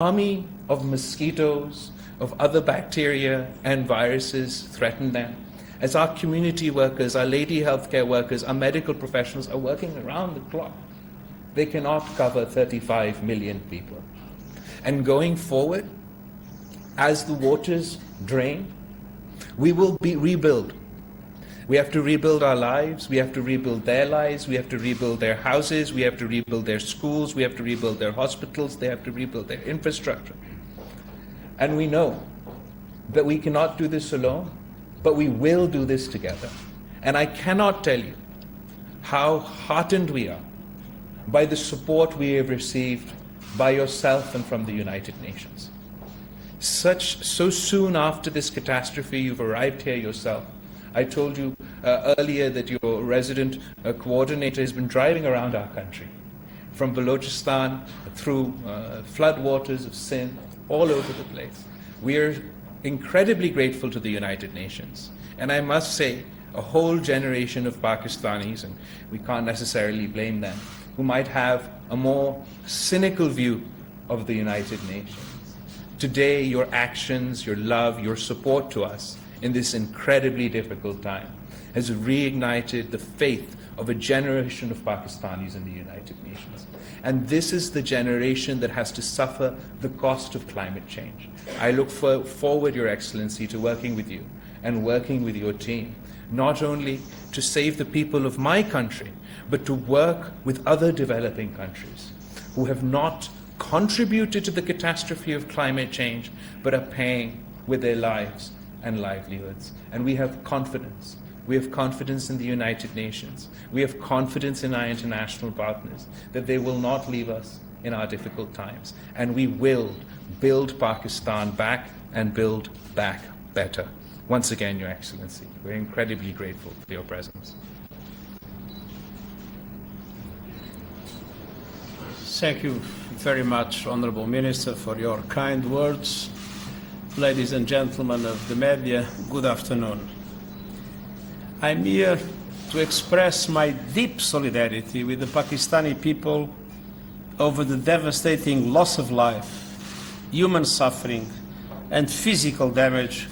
army of mosquitoes, of other bacteria and viruses threaten them, as our community workers, our lady healthcare workers, our medical professionals are working around the clock, they cannot cover 35 million people. And going forward, as the waters drain, we will rebuild. We have to rebuild our lives, we have to rebuild their lives, we have to rebuild their houses, we have to rebuild their schools, we have to rebuild their hospitals, they have to rebuild their infrastructure. And we know that we cannot do this alone, but we will do this together. And I cannot tell you how heartened we are by the support we have received by yourself and from the United Nations. So soon after this catastrophe, you've arrived here yourself. I told you earlier that your resident coordinator has been driving around our country, from Balochistan through floodwaters of Sindh, all over the place. We are incredibly grateful to the United Nations. And I must say, a whole generation of Pakistanis, and we can't necessarily blame them, who might have a more cynical view of the United Nations. Today, your actions, your love, your support to us in this incredibly difficult time has reignited the faith of a generation of Pakistanis in the United Nations. And this is the generation that has to suffer the cost of climate change. I look forward, Your Excellency, to working with you and working with your team, not only to save the people of my country, but to work with other developing countries who have not contributed to the catastrophe of climate change, but are paying with their lives and livelihoods. And we have confidence. We have confidence in the United Nations. We have confidence in our international partners that they will not leave us in our difficult times. And we will build Pakistan back and build back better. Once again, Your Excellency, we're incredibly grateful for your presence. Thank you very much, Honourable Minister, for your kind words. Ladies and gentlemen of the media, good afternoon. I'm here to express my deep solidarity with the Pakistani people over the devastating loss of life, human suffering, and physical damage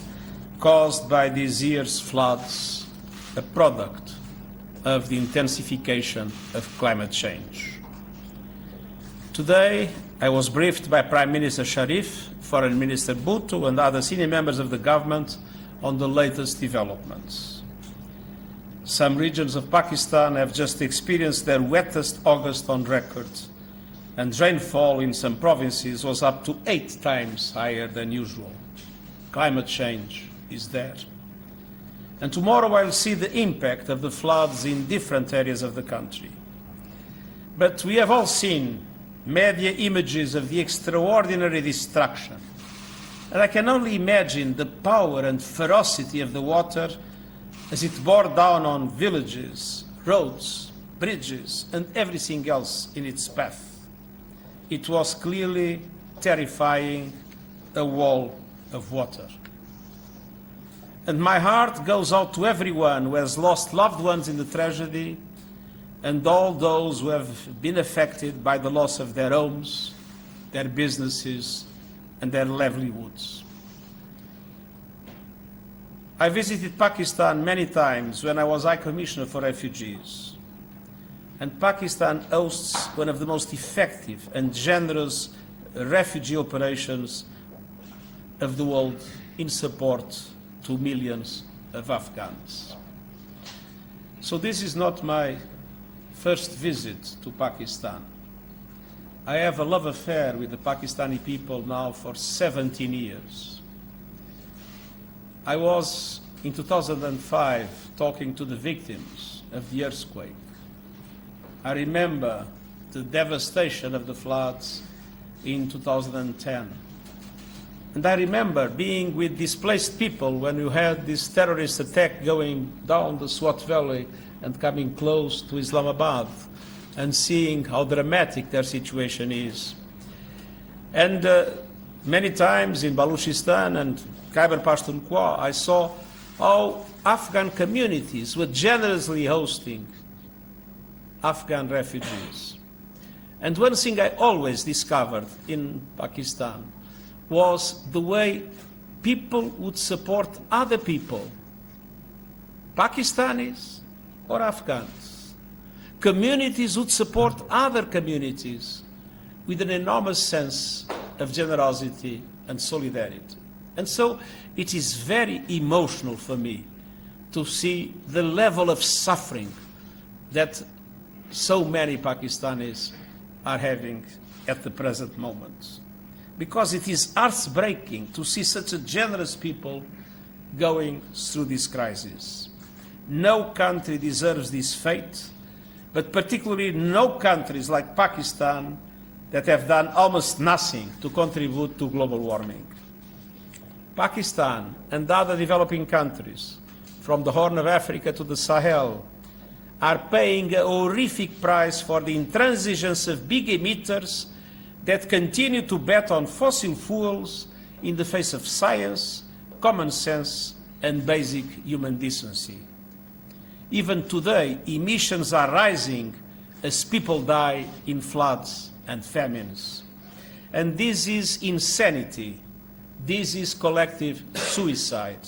caused by this year's floods, a product of the intensification of climate change. Today, I was briefed by Prime Minister Sharif, Foreign Minister Bhutto, and other senior members of the government on the latest developments. Some regions of Pakistan have just experienced their wettest August on record, and rainfall in some provinces was up to 8 times higher than usual. Climate change is there. And tomorrow I'll see the impact of the floods in different areas of the country. But we have all seen media images of the extraordinary destruction. And I can only imagine the power and ferocity of the water as it bore down on villages, roads, bridges, and everything else in its path. It was clearly terrifying, a wall of water. And my heart goes out to everyone who has lost loved ones in the tragedy, and all those who have been affected by the loss of their homes, their businesses, and their livelihoods. I visited Pakistan many times when I was High Commissioner for Refugees. And Pakistan hosts one of the most effective and generous refugee operations of the world in support to millions of Afghans. So this is not my first visit to Pakistan. I have a love affair with the Pakistani people now for 17 years. I was, in 2005, talking to the victims of the earthquake. I remember the devastation of the floods in 2010. And I remember being with displaced people when you had this terrorist attack going down the Swat Valley and coming close to Islamabad, and seeing how dramatic their situation is. And many times in Balochistan and Khyber Pakhtunkhwa, I saw how Afghan communities were generously hosting Afghan refugees. And one thing I always discovered in Pakistan was the way people would support other people, Pakistanis or Afghans. Communities would support other communities with an enormous sense of generosity and solidarity. And so it is very emotional for me to see the level of suffering that so many Pakistanis are having at the present moment. Because it is heartbreaking to see such a generous people going through this crisis. No country deserves this fate, but particularly no countries like Pakistan that have done almost nothing to contribute to global warming. Pakistan and other developing countries, from the Horn of Africa to the Sahel, are paying a horrific price for the intransigence of big emitters that continue to bet on fossil fuels in the face of science, common sense, and basic human decency. Even today, emissions are rising as people die in floods and famines. And this is insanity. This is collective suicide.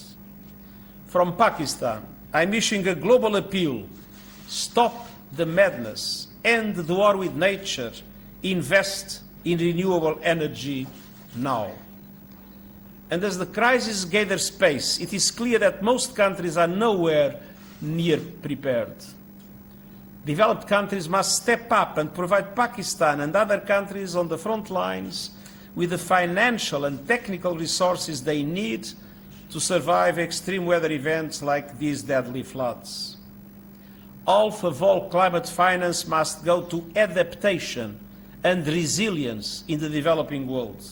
From Pakistan, I'm issuing a global appeal. Stop the madness, end the war with nature, invest in renewable energy now. And as the crisis gathers pace, it is clear that most countries are nowhere near prepared. Developed countries must step up and provide Pakistan and other countries on the front lines with the financial and technical resources they need to survive extreme weather events like these deadly floods. Half of all climate finance must go to adaptation and resilience in the developing world.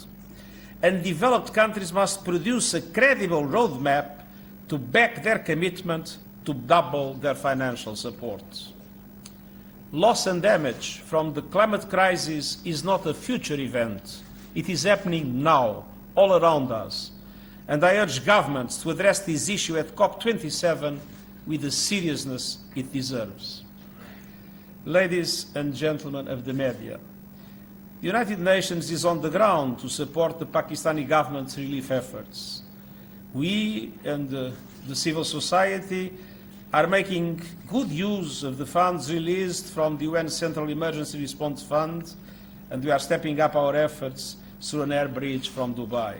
And developed countries must produce a credible roadmap to back their commitment to double their financial support. Loss and damage from the climate crisis is not a future event. It is happening now, all around us. And I urge governments to address this issue at COP27 with the seriousness it deserves. Ladies and gentlemen of the media, the United Nations is on the ground to support the Pakistani government's relief efforts. We and the civil society are making good use of the funds released from the UN Central Emergency Response Fund, and we are stepping up our efforts through an air bridge from Dubai.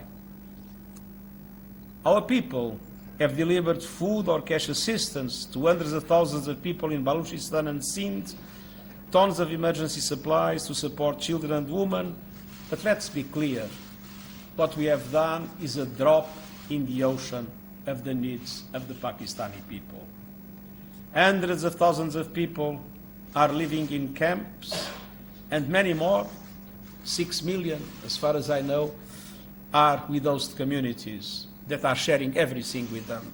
Our people have delivered food or cash assistance to hundreds of thousands of people in Balochistan and Sindh, tons of emergency supplies to support children and women. But let's be clear, what we have done is a drop in the ocean of the needs of the Pakistani people. Hundreds of thousands of people are living in camps, and many more, 6 million, as far as I know, are with host communities that are sharing everything with them.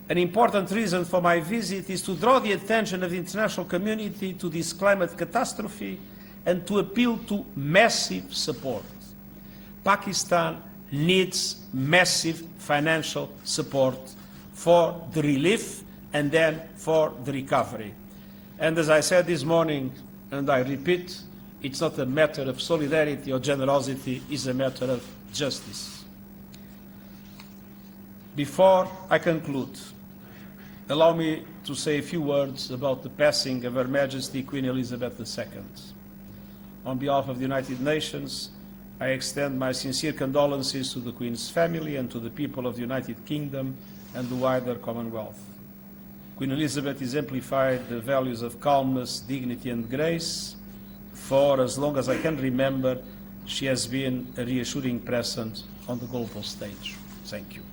An important reason for my visit is to draw the attention of the international community to this climate catastrophe and to appeal to massive support. Pakistan needs massive financial support for the relief and then for the recovery. And as I said this morning, and I repeat, it's not a matter of solidarity or generosity, it's a matter of justice. Before I conclude, allow me to say a few words about the passing of Her Majesty Queen Elizabeth II. On behalf of the United Nations, I extend my sincere condolences to the Queen's family and to the people of the United Kingdom and the wider Commonwealth. Queen Elizabeth exemplified the values of calmness, dignity and grace. For as long as I can remember, she has been a reassuring presence on the global stage. Thank you.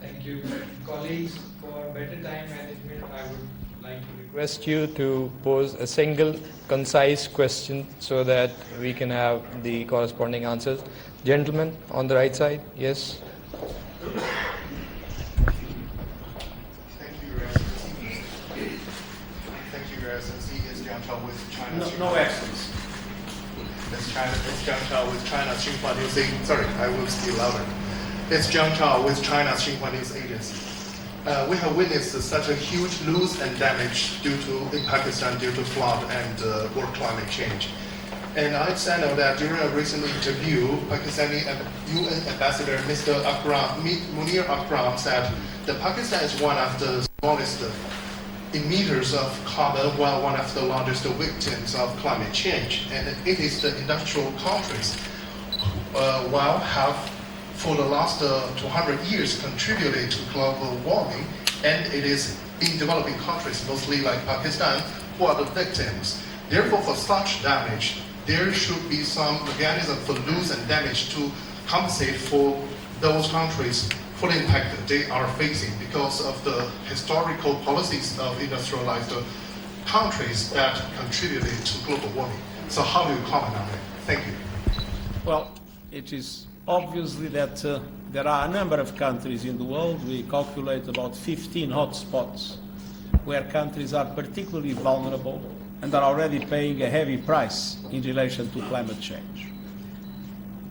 Thank you. Colleagues, for better time management, I would like to request you to pose a single, concise question so that we can have the corresponding answers. Gentlemen, on the right side, yes. With China's No accents. It's Zhang Chao with China's Xinhua News Agency. Sorry, I will speak louder. It's Zhang Chao with China's Xinhua News Agency. we have witnessed such a huge loss and damage in Pakistan due to flood and world climate change. And I know that during a recent interview, Pakistani UN Ambassador Mr. Munir Akram said that Pakistan is one of the smallest emitters of carbon, while one of the largest victims of climate change. And it is the industrial countries, for the last 200 years contributed to global warming, and it is in developing countries, mostly like Pakistan, who are the victims. Therefore, for such damage, there should be some mechanism for loss and damage to compensate for those countries for the impact that they are facing because of the historical policies of industrialized countries that contributed to global warming. So how do you comment on it? Thank you. Well, it is obviously that there are a number of countries in the world. We calculate about 15 hotspots where countries are particularly vulnerable and are already paying a heavy price in relation to climate change.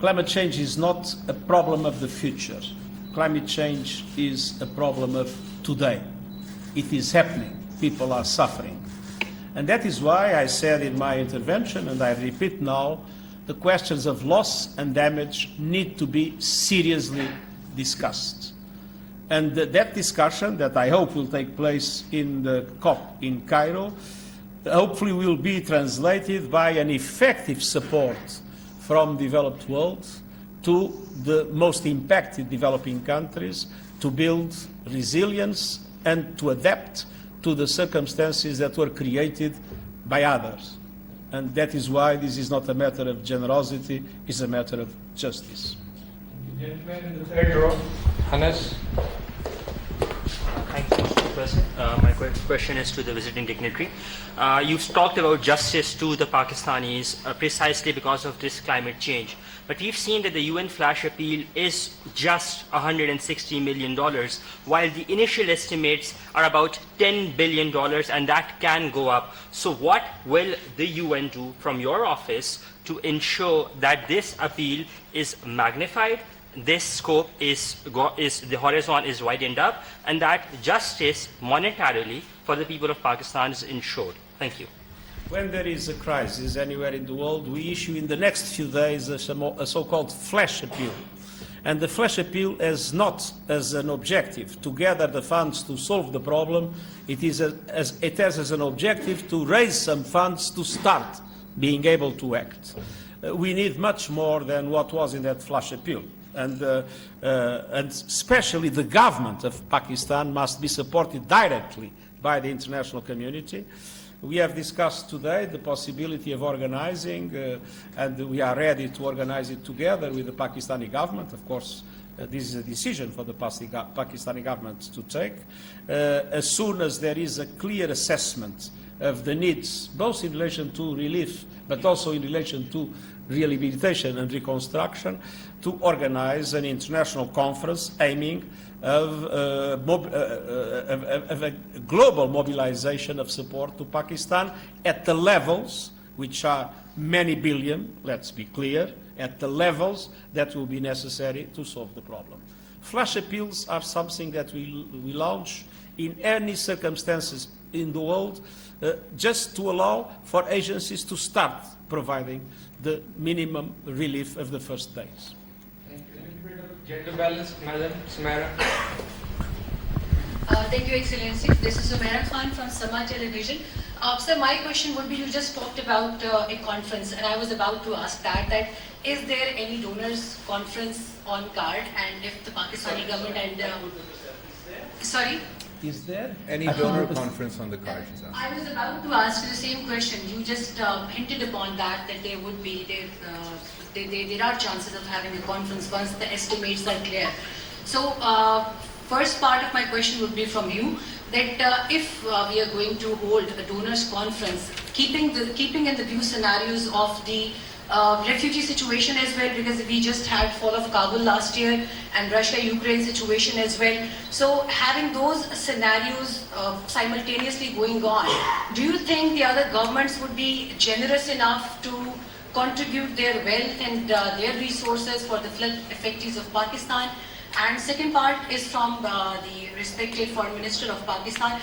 Climate change is not a problem of the future. Climate change is a problem of today. It is happening. People are suffering. And that is why I said in my intervention, and I repeat now, the questions of loss and damage need to be seriously discussed. And that discussion that I hope will take place in the COP in Cairo hopefully will be translated by an effective support from the developed world to the most impacted developing countries to build resilience and to adapt to the circumstances that were created by others. And that is why this is not a matter of generosity, it's a matter of justice. Gentleman in the third row, Hannes. Thank you, Mr. President. My question is to the visiting dignitary. You've talked about justice to the Pakistanis precisely because of this climate change. But we've seen that the UN flash appeal is just $160 million, while the initial estimates are about $10 billion, and that can go up. So what will the UN do from your office to ensure that this appeal is magnified, this scope the horizon is widened up, and that justice monetarily for the people of Pakistan is ensured? Thank you. When there is a crisis anywhere in the world, we issue in the next few days a so-called flash appeal. And the flash appeal has not as an objective to gather the funds to solve the problem. It has as an objective to raise some funds to start being able to act. We need much more than what was in that flash appeal. And especially the government of Pakistan must be supported directly by the international community. We have discussed today the possibility of organizing, and we are ready to organize it together with the Pakistani government. Of course, this is a decision for the Pakistani government to take. As soon as there is a clear assessment of the needs, both in relation to relief, but also in relation to rehabilitation and reconstruction, to organize an international conference aiming of a global mobilization of support to Pakistan at the levels which are many billion, let's be clear, at the levels that will be necessary to solve the problem. Flash appeals are something that we launch in any circumstances in the world, just to allow for agencies to start providing the minimum relief of the first days. Gender balance, Madam Sumera. Thank you, Excellency. This is Sumera Khan from Sama Television. Sir, my question would be, you just talked about a conference, and I was about to ask that is there any donors conference on card, and if the Pakistani government and sorry? Is there any donor conference on the card? I was about to ask you the same question. You just hinted upon that there would be there are chances of having a conference once the estimates are clear. So, first part of my question would be from you that if we are going to hold a donors conference, keeping in the view scenarios of the refugee situation as well, because we just had fall of Kabul last year and Russia-Ukraine situation as well. So having those scenarios simultaneously going on, do you think the other governments would be generous enough to contribute their wealth and their resources for the flood effects of Pakistan? And second part is from the respected Foreign Minister of Pakistan.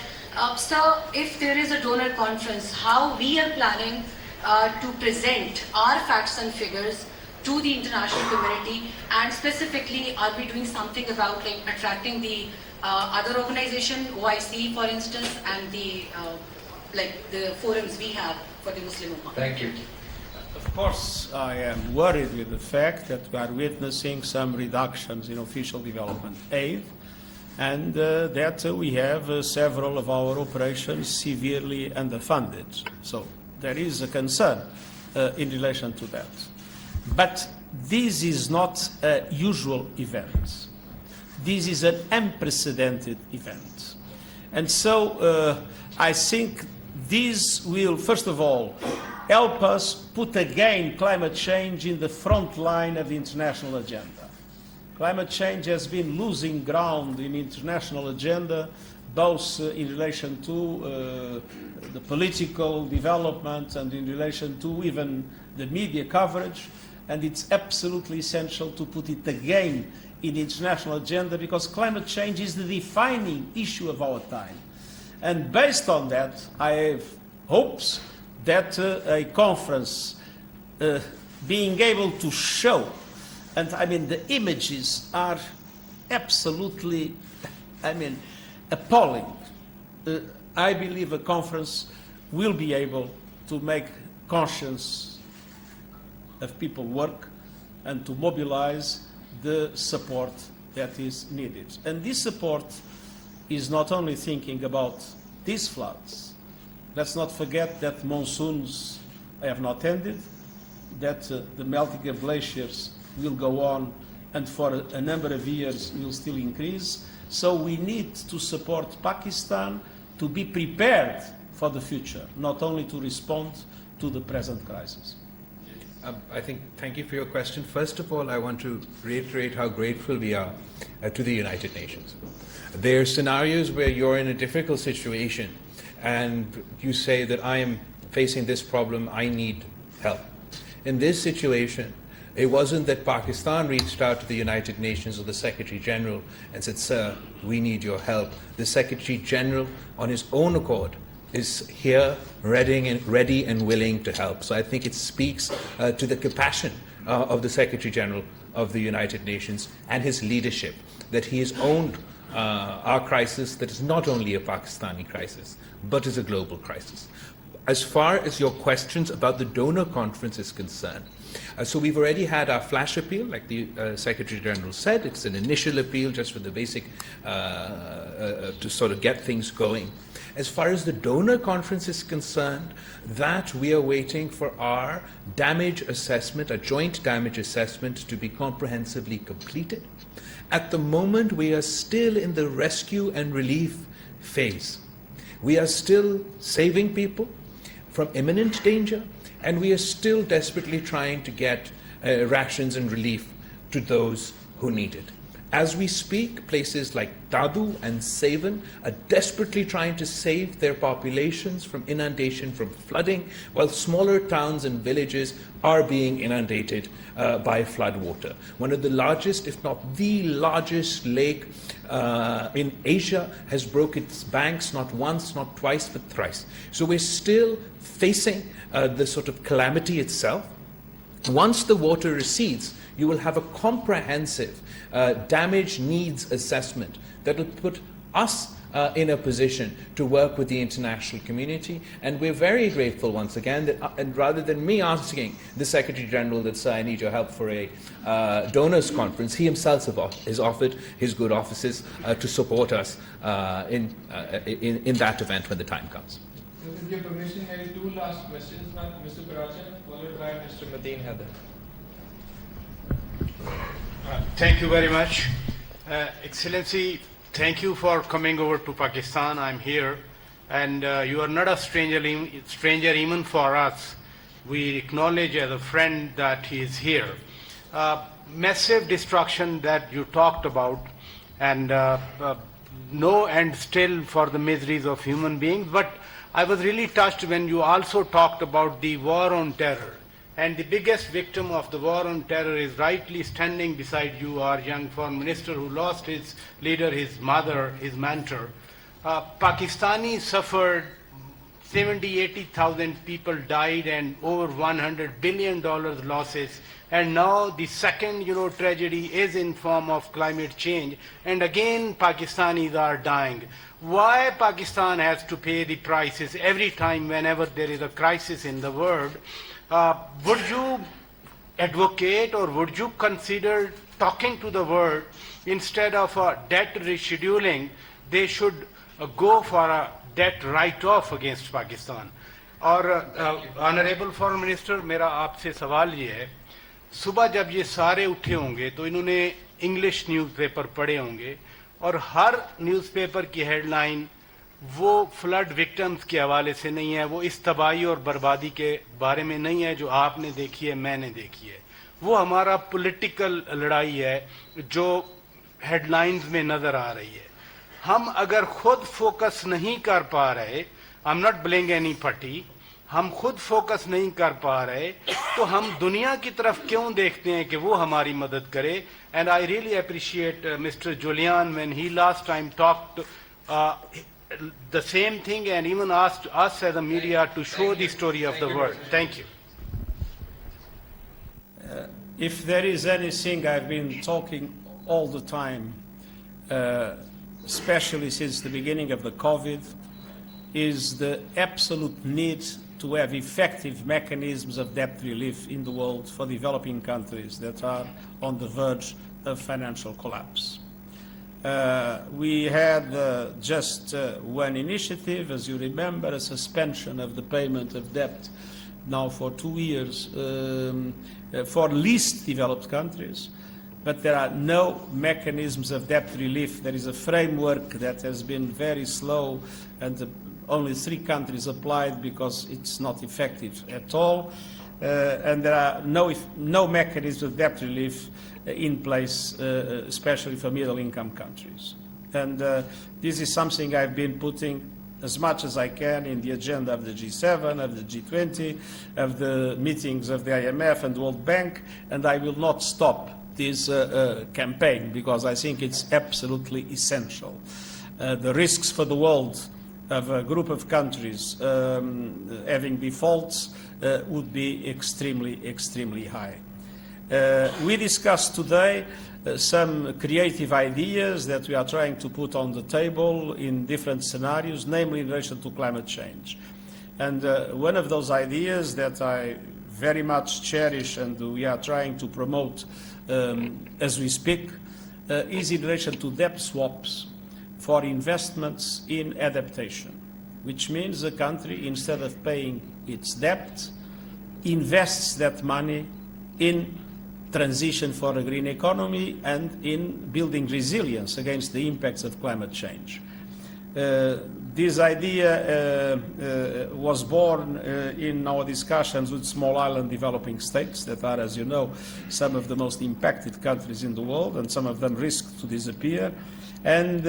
Sir, if there is a donor conference, how we are planning to present our facts and figures to the international community, and specifically, are we doing something about like attracting the other organization, OIC, for instance, and the the forums we have for the Muslim Ummah? Thank you. Of course, I am worried with the fact that we are witnessing some reductions in official development aid, and that we have several of our operations severely underfunded. So there is a concern in relation to that. But this is not a usual event. This is an unprecedented event. And so I think this will, first of all, help us put again climate change in the front line of the international agenda. Climate change has been losing ground in the international agenda, both in relation to the political development and in relation to even the media coverage. And it's absolutely essential to put it again in the international agenda, because climate change is the defining issue of our time. And based on that, I have hopes that a conference being able to show, and I mean the images are absolutely, appalling. I believe a conference will be able to make conscience of people work and to mobilize the support that is needed. And this support is not only thinking about these floods. Let's not forget that monsoons have not ended, that the melting of glaciers will go on and for a number of years will still increase. So we need to support Pakistan to be prepared for the future, not only to respond to the present crisis. Thank you for your question. First of all, I want to reiterate how grateful we are to the United Nations. There are scenarios where you're in a difficult situation and you say that I am facing this problem, I need help. In this situation, it wasn't that Pakistan reached out to the United Nations or the Secretary General and said, sir, we need your help. The Secretary General, on his own accord, is here, ready and willing to help. So I think it speaks to the compassion of the Secretary General of the United Nations and his leadership, that he has owned our crisis that is not only a Pakistani crisis, but is a global crisis. As far as your questions about the donor conference is concerned, so we've already had our flash appeal, like the Secretary General said. It's an initial appeal just for the basic, to sort of get things going. As far as the donor conference is concerned, that we are waiting for our damage assessment, a joint damage assessment, to be comprehensively completed. At the moment, we are still in the rescue and relief phase. We are still saving people from imminent danger, and we are still desperately trying to get rations and relief to those who need it. As we speak, places like Dadu and Sevan are desperately trying to save their populations from inundation, from flooding, while smaller towns and villages are being inundated by flood water. One of the largest, if not the largest lake in Asia has broken its banks not once, not twice, but thrice. So we're still facing the sort of calamity itself. Once the water recedes, you will have a comprehensive damage needs assessment that will put us in a position to work with the international community. And we're very grateful once again that, and rather than me asking the Secretary General that, sir, I need your help for a donors conference, he himself has offered his good offices to support us in that event when the time comes. With your permission, maybe two last questions, Mr. Parachan, followed by Mr. Mateen Haider. Thank you very much. Excellency, thank you for coming over to Pakistan. I'm here, and you are not a stranger even for us. We acknowledge as a friend that he is here. Massive destruction that you talked about, and no end still for the miseries of human beings. But I was really touched when you also talked about the war on terror. And the biggest victim of the war on terror is rightly standing beside you, our young foreign minister who lost his leader, his mother, his mentor. Pakistani suffered 70, 80,000 people died and over $100 billion losses. And now the second, tragedy is in form of climate change. And again, Pakistanis are dying. Why Pakistan has to pay the prices every time whenever there is a crisis in the world? Would you advocate or would you consider talking to the world instead of debt rescheduling, they should go for a debt write-off against Pakistan? और honourable foreign minister, मेरा आपसे सवाल ये है, सुबह जब ये सारे उठे होंगे तो इन्होंने इंग्लिश न्यूज़पेपर पढ़े होंगे और हर न्यूज़पेपर की हेडलाइन वो फ्लड विक्टिम्स के हवाले से नहीं है, वो इस तबाही और बर्बादी के बारे में नहीं है जो आपने देखी है, मैंने देखी है. वो हमारा पॉलिटिकल लड़ाई है जो हेडलाइंस में नजर आ रही है. हम अगर खुद फोकस नहीं कर पा रहे, I am not blaming any party, हम खुद फोकस नहीं कर पा रहे तो हम दुनिया की तरफ क्यों देखते हैं कि वो हमारी मदद करे. And I really appreciate mister Julian when he last time talked the same thing and even asked us as a media to show the story of the world. Thank you. If there is anything I've been talking all the time, especially since the beginning of the COVID, is the absolute need to have effective mechanisms of debt relief in the world for developing countries that are on the verge of financial collapse. We had just one initiative, as you remember, a suspension of the payment of debt now for 2 years for least developed countries. But there are no mechanisms of debt relief. There is a framework that has been very slow, and only 3 countries applied because it's not effective at all. And there are no mechanisms of debt relief in place, especially for middle-income countries. And this is something I've been putting as much as I can in the agenda of the G7, of the G20, of the meetings of the IMF and the World Bank, and I will not stop this campaign because I think it's absolutely essential. The risks for the world of a group of countries having defaults would be extremely, extremely high. We discussed today some creative ideas that we are trying to put on the table in different scenarios, namely in relation to climate change. And one of those ideas that I very much cherish and we are trying to promote as we speak is in relation to debt swaps for investments in adaptation, which means a country, instead of paying its debt, invests that money in transition for a green economy and in building resilience against the impacts of climate change. This idea was born in our discussions with small island developing states that are, as you know, some of the most impacted countries in the world, and some of them risk to disappear. And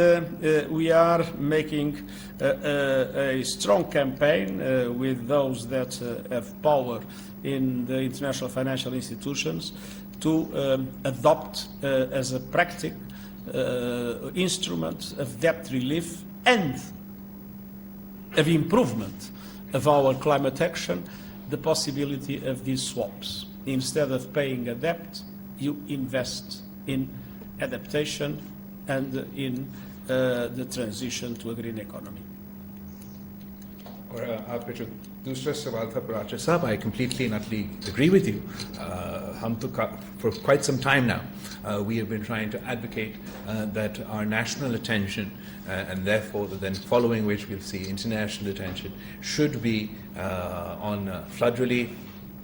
we are making a strong campaign with those that have power in the international financial institutions to adopt as a practical instrument of debt relief and of improvement of our climate action, the possibility of these swaps. Instead of paying a debt, you invest in adaptation and in the transition to a green economy. और आपका जो दूसरा सवाल था पराचर साहब, I completely and utterly agree with you. हम तो for quite some time now we have been trying to advocate that our national attention and therefore then following which we'll see international attention should be on flood relief,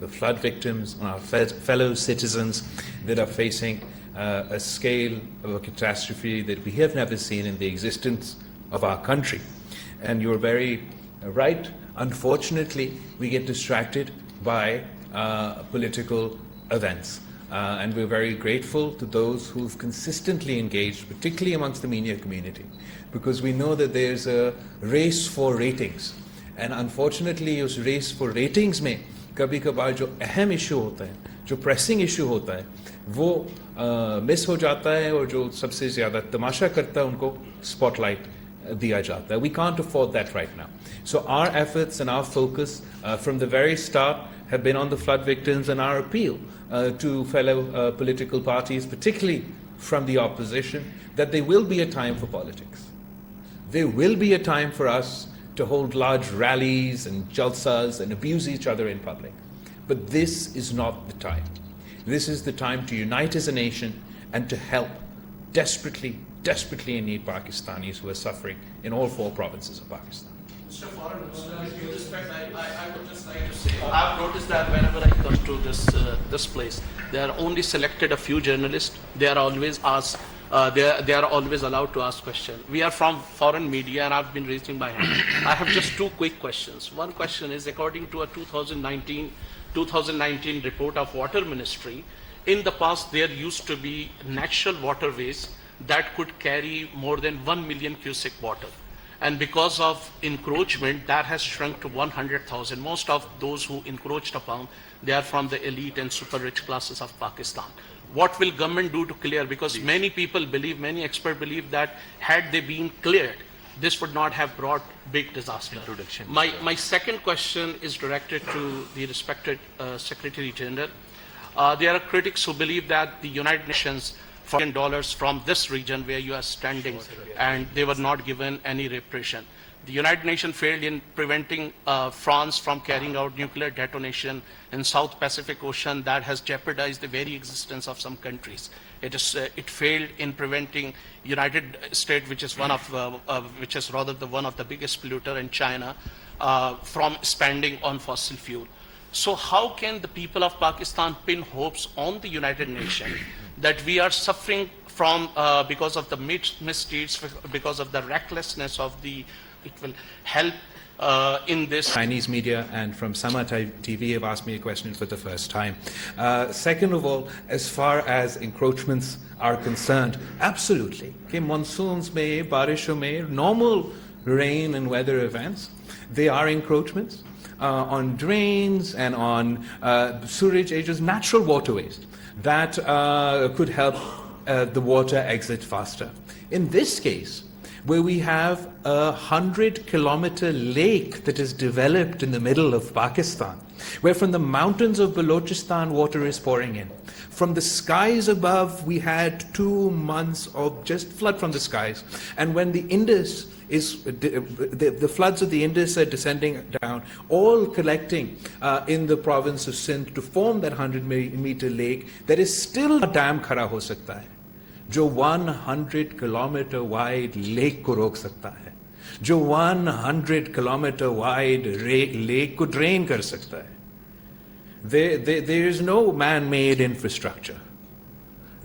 the flood victims, on our fellow citizens that are facing a scale of a catastrophe that we have never seen in the existence of our country. And you're very right. Unfortunately, we get distracted by political events. And we're very grateful to those who've consistently engaged, particularly amongst the media community, because we know that there's a race for ratings. And unfortunately, उस race for ratings में कभी कभार जो अहम issue होता है, जो pressing issue होता है, वो मिस हो जाता है, और जो सबसे ज़्यादा तमाशा करता है उनको स्पॉटलाइट दिया जाता है. We can't afford that right now. So our efforts and our focus from the very start have been on the flood victims, and our appeal to fellow political parties, particularly from the opposition, that there will be a time for politics. There will be a time for us to hold large rallies and jalsas and abuse each other in public. But this is not the time. This is the time to unite as a nation and to help desperately, desperately in need Pakistanis who are suffering in all 4 provinces of Pakistan. Mr. Foreign Minister, with due respect, I would just like to say, I've noticed that whenever I come to this place, there are only selected a few journalists. They are always asked. They are always allowed to ask questions. We are from foreign media, and I've been raising my hand. I have just 2 quick questions. One question is, according to a 2019 report of Water Ministry, in the past there used to be natural waterways that could carry more than 1 million cubic water. And because of encroachment, that has shrunk to 100,000. Most of those who encroached upon, they are from the elite and super rich classes of Pakistan. What will government do to clear? Because many people believe, many experts believe that had they been cleared, this would not have brought big disaster. My second question is directed to the respected Secretary General. There are critics who believe that the United Nations $4 from this region where you are standing, and they were not given any reparation. The United Nations failed in preventing France from carrying out nuclear detonation in South Pacific Ocean that has jeopardized the very existence of some countries. It failed in preventing United States, which is one of the biggest polluter in China, from spending on fossil fuel. So how can the people of Pakistan pin hopes on the United Nations that we are suffering from because of the misdeeds, because of the recklessness of the, it will help in this. Chinese media and from Sama TV have asked me a question for the first time. Second of all, as far as encroachments are concerned, absolutely. Okay, monsoons mein, barishon mein, normal rain and weather events, they are encroachments on drains and on sewerage edges, natural waterways that could help the water exit faster. In this case, where we have a 100-kilometer lake that is developed in the middle of Pakistan, where from the mountains of Balochistan water is pouring in. From the skies above, we had 2 months of just flood from the skies. And when the Indus is, the floods of the Indus are descending down, all collecting in the province of Sindh to form that 100-meter lake, there is still a dam khara ho sakta hai, जो 100 kilometer wide lake को रोक सकता है, जो 100 kilometer wide lake को drain कर सकता है. There is no man-made infrastructure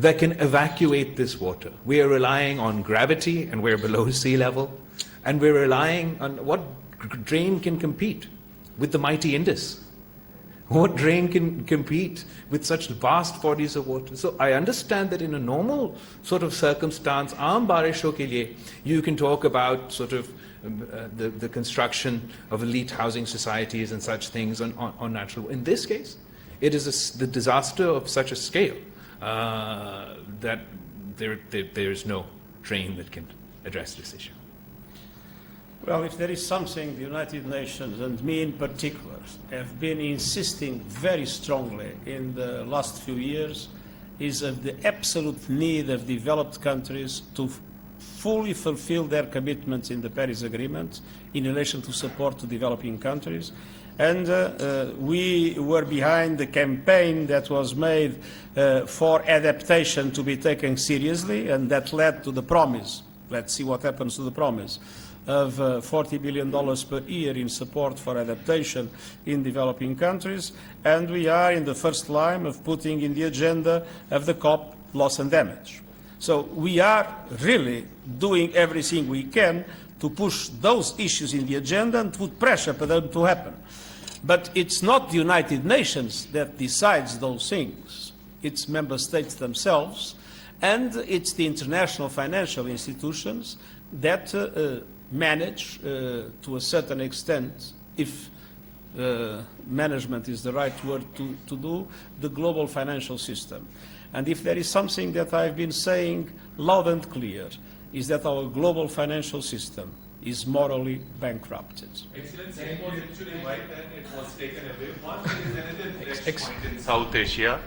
that can evacuate this water. We are relying on gravity, and we're below sea level, and we're relying on what drain can compete with the mighty Indus. What drain can compete with such vast bodies of water? So I understand that in a normal sort of circumstance, aam barishon ke liye, you can talk about sort of the construction of elite housing societies and such things on natural. In this case, it is the disaster of such a scale that there is no drain that can address this issue. Well, if there is something the United Nations, and me in particular, have been insisting very strongly in the last few years, is of the absolute need of developed countries to fully fulfill their commitments in the Paris Agreement in relation to support to developing countries. And we were behind the campaign that was made for adaptation to be taken seriously, and that led to the promise. Let's see what happens to the promise of $40 billion per year in support for adaptation in developing countries, and we are in the first line of putting in the agenda of the COP loss and damage. So we are really doing everything we can to push those issues in the agenda and put pressure for them to happen. But it's not the United Nations that decides those things. It's member states themselves, and it's the international financial institutions that manage, to a certain extent, if management is the right word to do, the global financial system. And if there is something that I've been saying loud and clear, is that our global financial system is morally bankrupted. Excellency, it was actually why then it was taken away. One, there is another next point in South Asia,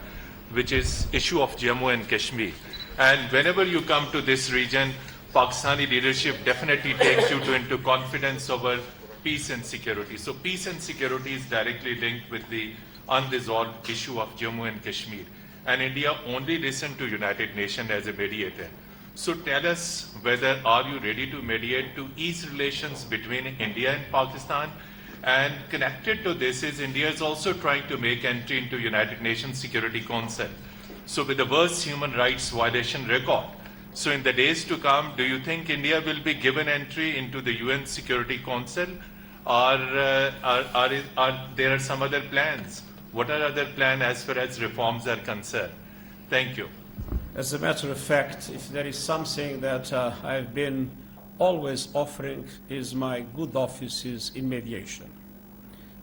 which is issue of Jammu and Kashmir. And whenever you come to this region, Pakistani leadership definitely takes you into confidence over peace and security. So peace and security is directly linked with the unresolved issue of Jammu and Kashmir. And India only listened to United Nations as a mediator. So tell us whether are you ready to mediate to ease relations between India and Pakistan? And connected to this is India is also trying to make entry into United Nations Security Council. So with the worst human rights violation record. So in the days to come, do you think India will be given entry into the UN Security Council? Or there are some other plans? What are other plans as far as reforms are concerned? Thank you. As a matter of fact, if there is something that I've been always offering is my good offices in mediation.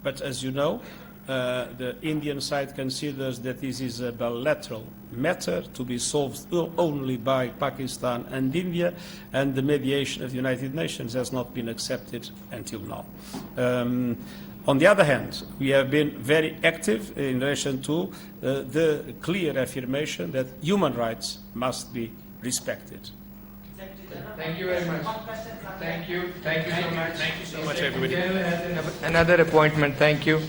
But as you know, the Indian side considers that this is a bilateral matter to be solved only by Pakistan and India, and the mediation of the United Nations has not been accepted until now. On the other hand, we have been very active in relation to the clear affirmation that human rights must be respected. Thank you very much. Thank you. Thank you so much. Thank you so much, everybody. Another appointment. Thank you.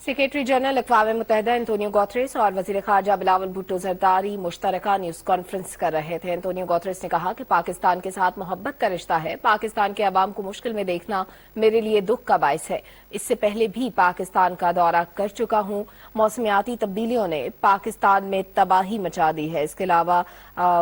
Secretary general अक़वाम मुत्तहिदा Antonio Guterres और वज़ीर ख़ारजा बिलावल भुट्टो ज़रदारी मुश्तरका news conference कर रहे थे। Antonio Guterres ने कहा कि पाकिस्तान के साथ मोहब्बत का रिश्ता है। पाकिस्तान के अवाम को मुश्किल में देखना मेरे लिए दुख का बायस है। इससे पहले भी पाकिस्तान का दौरा कर चुका हूं। मौसमियाती तब्दीलियों ने पाकिस्तान में तबाही मचा दी है। इसके अलावा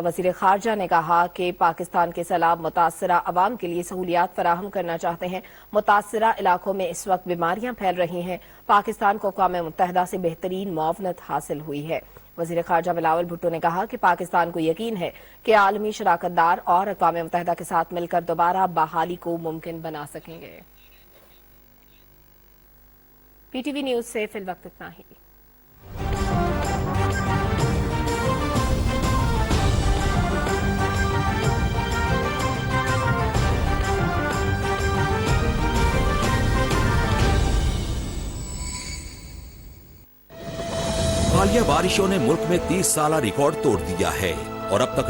वज़ीर ख़ारजा ने कहा कि पाकिस्तान के सैलाब मुतासरा अवाम के लिए सहूलियात फराहम करना चाहते हैं। मुतासरा इलाकों में इस वक्त बीमारियां फैल रही हैं। पाकिस्तान को अक़वाम मुत्तहिदा से बेहतरीन मुआवनत हासिल हुई है। वज़ीर ख़ारजा बिलावल भुट्टो ने कहा कि पाकिस्तान को यकीन है कि आलमी शराकतदार और अक़वाम मुत्तहिदा के साथ मिलकर दोबारा बहाली को मुमकिन बना सकेंगे। पीटीवी न्यूज़ से फिल वक्त इतना ही। हालिया बारिशों ने मुल्क में 30 साला रिकॉर्ड तोड़ दिया है और अब तक